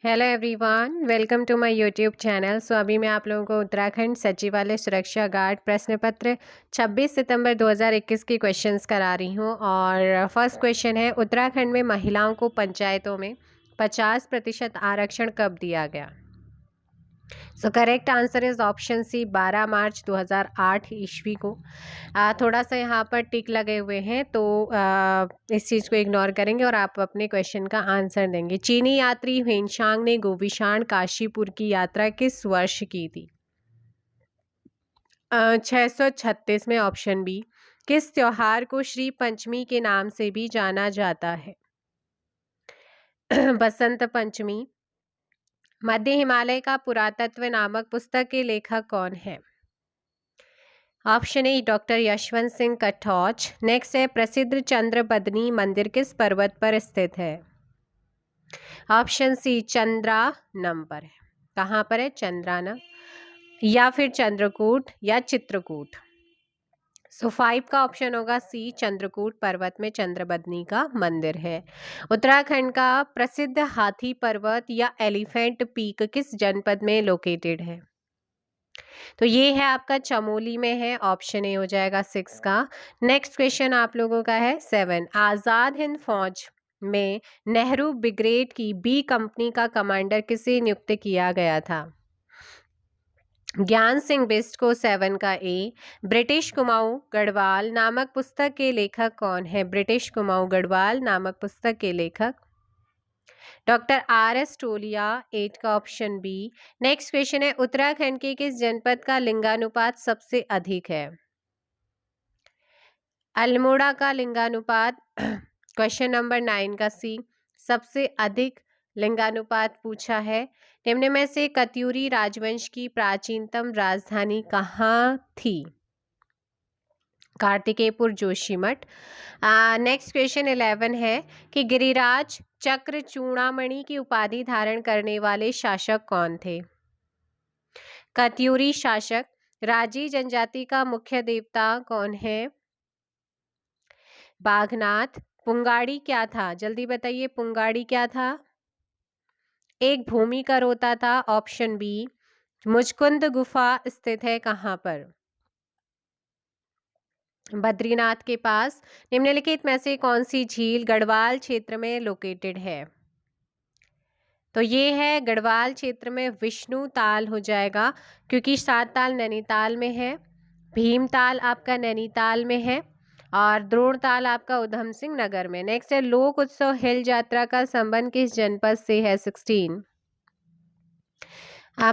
Hello everyone, welcome to my YouTube channel. अभी मैं आप लोगों को उत्तराखंड सचिवालय सुरक्षा गार्ड प्रश्न पत्र 26 सितंबर 2021 की क्वेश्चंस करा रही हूँ। और फर्स्ट क्वेश्चन है, उत्तराखंड में महिलाओं को पंचायतों में 50% आरक्षण कब दिया गया? Correct answer is option C, 12 March 2008 ईस्वी को। थोड़ा सा यहाँ पर टिक लगे हुए हैं, तो इस चीज़ को इग्नोर करेंगे और आप अपने क्वेश्चन का आंसर देंगे। चीनी यात्री ह्वेनसांग ने गोविशाण काशीपुर की यात्रा किस वर्ष की थी? 636 में, ऑप्शन बी। किस त्योहार को श्री पंचमी के नाम से भी जाना जाता है? बसंत पंचमी। मध्य हिमालय का पुरातत्व नामक पुस्तक के लेखक कौन है? Option A doctor Yashwant Singh Katoch. Next है, प्रसिद्ध चंद्रबदनी मंदिर किस पर्वत पर स्थित है? ऑप्शन सी चंद्रा नंबर है। कहाँ पर है? चंद्राना, या फिर चंद्रकूट या चित्रकूट। 5 का ऑप्शन होगा सी, चंद्रकूट पर्वत में चंद्रबदनी का मंदिर है। उत्तराखंड का प्रसिद्ध हाथी पर्वत या एलिफेंट पीक किस जनपद में लोकेटेड है? तो ये है आपका चमोली में है, ऑप्शन ए हो जाएगा 6 का। नेक्स्ट क्वेश्चन आप लोगों का है 7। आज़ाद हिंद फौज में नेहरू ब्रिगेड की बी कंपनी का कमांडर किसे नियुक्त किया गया था? ज्ञान सिंह बिस्ट को 7 का ए। ब्रिटिश कुमाऊं गढ़वाल नामक पुस्तक के लेखक कौन है? ब्रिटिश कुमाऊं गढ़वाल नामक पुस्तक के लेखक डॉक्टर आर एस टोलिया, 8 का ऑप्शन बी। नेक्स्ट क्वेश्चन है, उत्तराखंड के किस जनपद का लिंगानुपात सबसे अधिक है? अल्मोड़ा का लिंगानुपात क्वेश्चन नंबर 9 का सी, सबसे अधिक लिंगानुपात पूछा है। निम्न में से कत्यूरी राजवंश की प्राचीनतम राजधानी कहाँ थी? कार्तिकेयपुर, जोशीमठ। नेक्स्ट क्वेश्चन 11 है कि गिरिराज चक्र चूड़ामणि की उपाधि धारण करने वाले शासक कौन थे? कत्यूरी शासक। राजी जनजाति का मुख्य देवता कौन है? बाघनाथ। पुंगाड़ी क्या था? जल्दी बताइए, पुंगाड़ी क्या था? एक भूमिकर होता था, ऑप्शन बी। मुचकुंद गुफा स्थित है कहाँ पर? बद्रीनाथ के पास। निम्नलिखित में से कौन सी झील गढ़वाल क्षेत्र में लोकेटेड है? तो ये है गढ़वाल क्षेत्र में विष्णु ताल हो जाएगा, क्योंकि 7 ताल नैनीताल में है, भीमताल आपका नैनीताल में है और द्रोणताल आपका उधम सिंह नगर में। नेक्स्ट है, लोक उत्सव हिल यात्रा का संबंध किस जनपद से है? 16।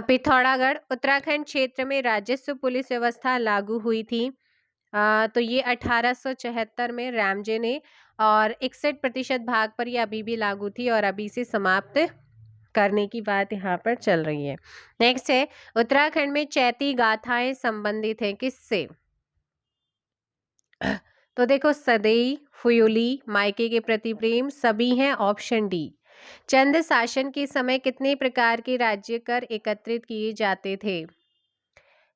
पिथौरागढ़। उत्तराखंड क्षेत्र में राजस्व पुलिस व्यवस्था लागू हुई थी, तो ये 1874 में रामजे ने, और 61% भाग पर ये अभी भी लागू थी और अभी से समाप्त करने की बात यहाँ पर चल रही है। नेक्स्ट है, उत्तराखंड में चैती गाथाएं संबंधित हैं किससे? तो देखो, सदैई, फुयुली, मायके के प्रति प्रेम, सभी हैं, ऑप्शन डी। चंद शासन के समय कितने प्रकार के राज्य कर एकत्रित किए जाते थे?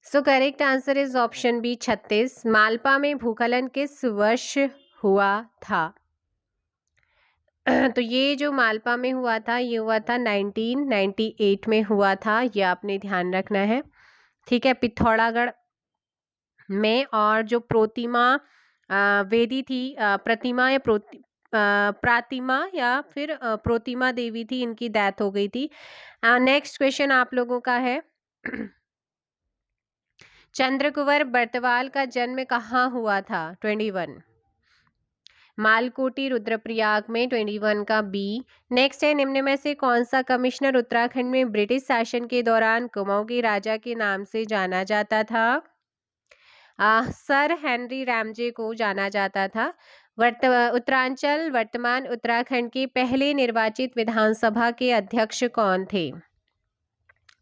Correct answer is option B, 36। Malpa में भूखलन किस वर्ष हुआ था? तो ये जो मालपा में हुआ था, ये हुआ था 1998 में हुआ था, ये आपने ध्यान रखना है। ठीक है, पिथौरागढ़ में। और जो प्रोतिमा वेदी थी, प्रतिमा या प्रातिमा या फिर प्रोतिमा देवी थी, इनकी डेथ हो गई थी। नेक्स्ट क्वेश्चन आप लोगों का है चंद्रकुंवर बर्तवाल का जन्म कहाँ हुआ था? 21। मालकोटी रुद्रप्रयाग में, 21 का बी। नेक्स्ट है, निम्न में से कौन सा कमिश्नर उत्तराखंड में ब्रिटिश शासन के दौरान कुमाऊं के राजा के नाम से जाना जाता था? सर हेनरी रैमजे को जाना जाता था। उत्तरांचल वर्तमान उत्तराखंड के पहले निर्वाचित विधानसभा के अध्यक्ष कौन थे?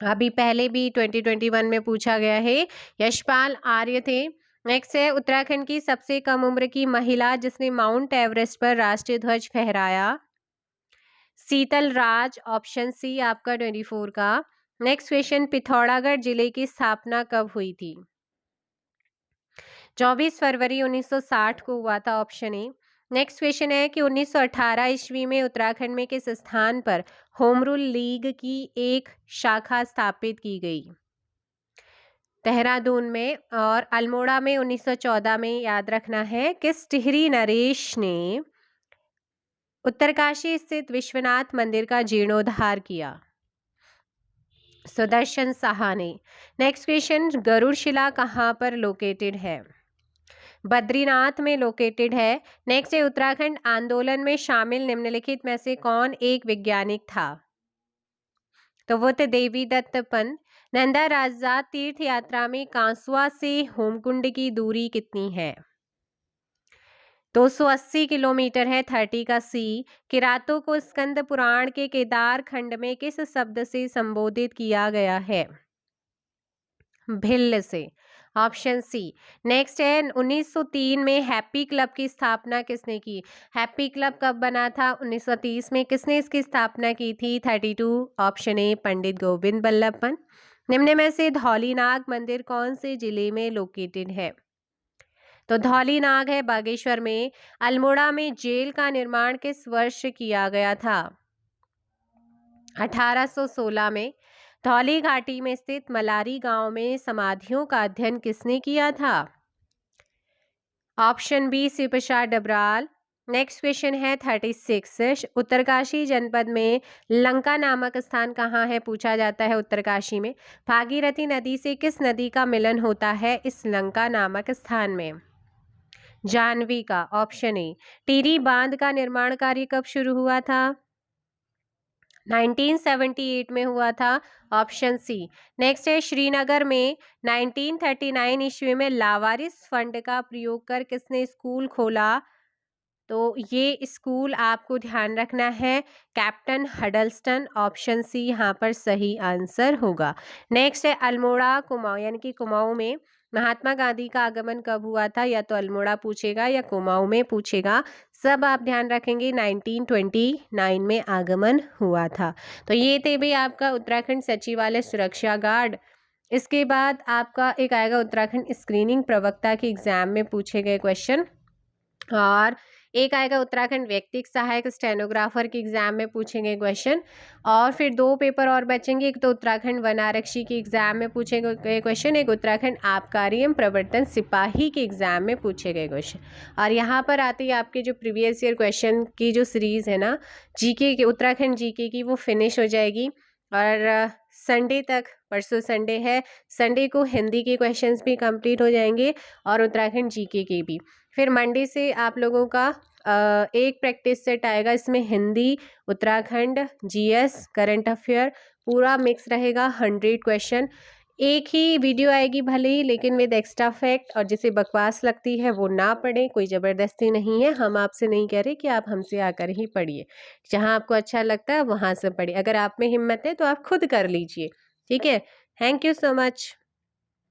अभी पहले भी 2021 में पूछा गया है, यशपाल आर्य थे। नेक्स्ट है, उत्तराखंड की सबसे कम उम्र की महिला जिसने माउंट एवरेस्ट पर राष्ट्रीय ध्वज फहराया? शीतल राज, ऑप्शन सी आपका 24 का। नेक्स्ट क्वेश्चन, पिथौरागढ़ जिले की स्थापना कब हुई थी? 24 फरवरी 1960 को हुआ था, ऑप्शन ए। नेक्स्ट क्वेश्चन है कि 1918 ईस्वी में उत्तराखंड में किस स्थान पर होम रूल लीग की एक शाखा स्थापित की गई? देहरादून में। और अल्मोड़ा में 1914 में, याद रखना है। किस टिहरी नरेश ने उत्तरकाशी स्थित विश्वनाथ मंदिर का जीर्णोद्धार किया? सुदर्शन साहा ने। नेक्स्ट क्वेश्चन, गरुड़ शिला कहाँ पर लोकेटेड है? बद्रीनाथ में लोकेटेड है। नेक्स्ट है, उत्तराखंड आंदोलन में शामिल निम्नलिखित में से कौन एक वैज्ञानिक था? तो वो थे देवी दत्त पंत। नंदा राजा तीर्थ यात्रा में कांसुआ से होमकुंड की दूरी कितनी है? 280 किलोमीटर है, 30 का सी। किरातों को स्कंद पुराण के केदार खंड में किस शब्द से संबोधित किया गया है? भिल्ल से। Option C. नेक्स्ट है, 1903 में हैप्पी क्लब की स्थापना किसने की? हैप्पी क्लब कब बना था? 1930 में। किसने इसकी स्थापना की थी? 32। Option A, Pandit Govind Ballabh Pant. निम्न में से धौलीनाग मंदिर कौन से जिले में लोकेटेड है? तो धौलीनाग है बागेश्वर में। अल्मोड़ा में जेल का निर्माण किस वर्ष किया गया था? 1816 में। धौली घाटी में स्थित मलारी गांव में समाधियों का अध्ययन किसने किया था? ऑप्शन बी, शिव प्रसाद डबराल। नेक्स्ट क्वेश्चन है 36। उत्तरकाशी जनपद में लंका नामक स्थान कहाँ है? पूछा जाता है उत्तरकाशी में। भागीरथी नदी से किस नदी का मिलन होता है इस लंका नामक स्थान में? जाह्नवी का। Option A. टिहरी बांध का निर्माण कार्य कब शुरू हुआ था? 1978 में हुआ था। Option C. नेक्स्ट है, श्रीनगर में 1939 ईस्वी में लावारिस फंड का प्रयोग कर किसने स्कूल खोला? तो ये स्कूल आपको ध्यान रखना है, कैप्टन हडल्स्टन। ऑप्शन सी यहाँ पर सही आंसर होगा। नेक्स्ट है, अल्मोड़ा कुमाऊं यानी कि कुमाऊं में महात्मा गांधी का आगमन कब हुआ था? या तो अल्मोड़ा पूछेगा या कुमाऊं में पूछेगा, सब आप ध्यान रखेंगे। 1929 में आगमन हुआ था। तो ये थे भी आपका उत्तराखंड सचिवालय सुरक्षा गार्ड। इसके बाद आपका एक आएगा उत्तराखंड स्क्रीनिंग प्रवक्ता के एग्जाम में पूछे गए क्वेश्चन, और एक आएगा उत्तराखंड व्यक्तिक सहायक स्टेनोग्राफर के एग्जाम में पूछेंगे क्वेश्चन। और फिर 2 पेपर और बचेंगे, एक तो उत्तराखंड वन आरक्षी के एग्जाम में पूछे गए क्वेश्चन, एक उत्तराखंड आबकारी एवं प्रवर्तन सिपाही के एग्जाम में पूछे गए क्वेश्चन। और यहाँ पर आते ही आपके जो प्रीवियस ईयर क्वेश्चन की जो सीरीज़ है ना जीके के, उत्तराखंड जीके की, वो फिनिश हो जाएगी। और संडे तक, परसों संडे है, संडे को हिंदी के क्वेश्चंस भी कंप्लीट हो जाएंगे और उत्तराखंड जीके के भी। फिर मंडे से आप लोगों का एक प्रैक्टिस सेट आएगा, इसमें Hindi, Uttarakhand, GS, current affair पूरा मिक्स रहेगा। 100 क्वेश्चन एक ही वीडियो आएगी भले ही, लेकिन विद एक्स्ट्रा फैक्ट। और जिसे बकवास लगती है वो ना पढ़े, कोई ज़बरदस्ती नहीं है। हम आपसे नहीं कह रहे कि आप हमसे आकर ही पढ़िए, जहाँ आपको अच्छा लगता है वहाँ से पढ़िए। अगर आप में हिम्मत है तो आप खुद कर लीजिए, ठीक है। Thank you so much.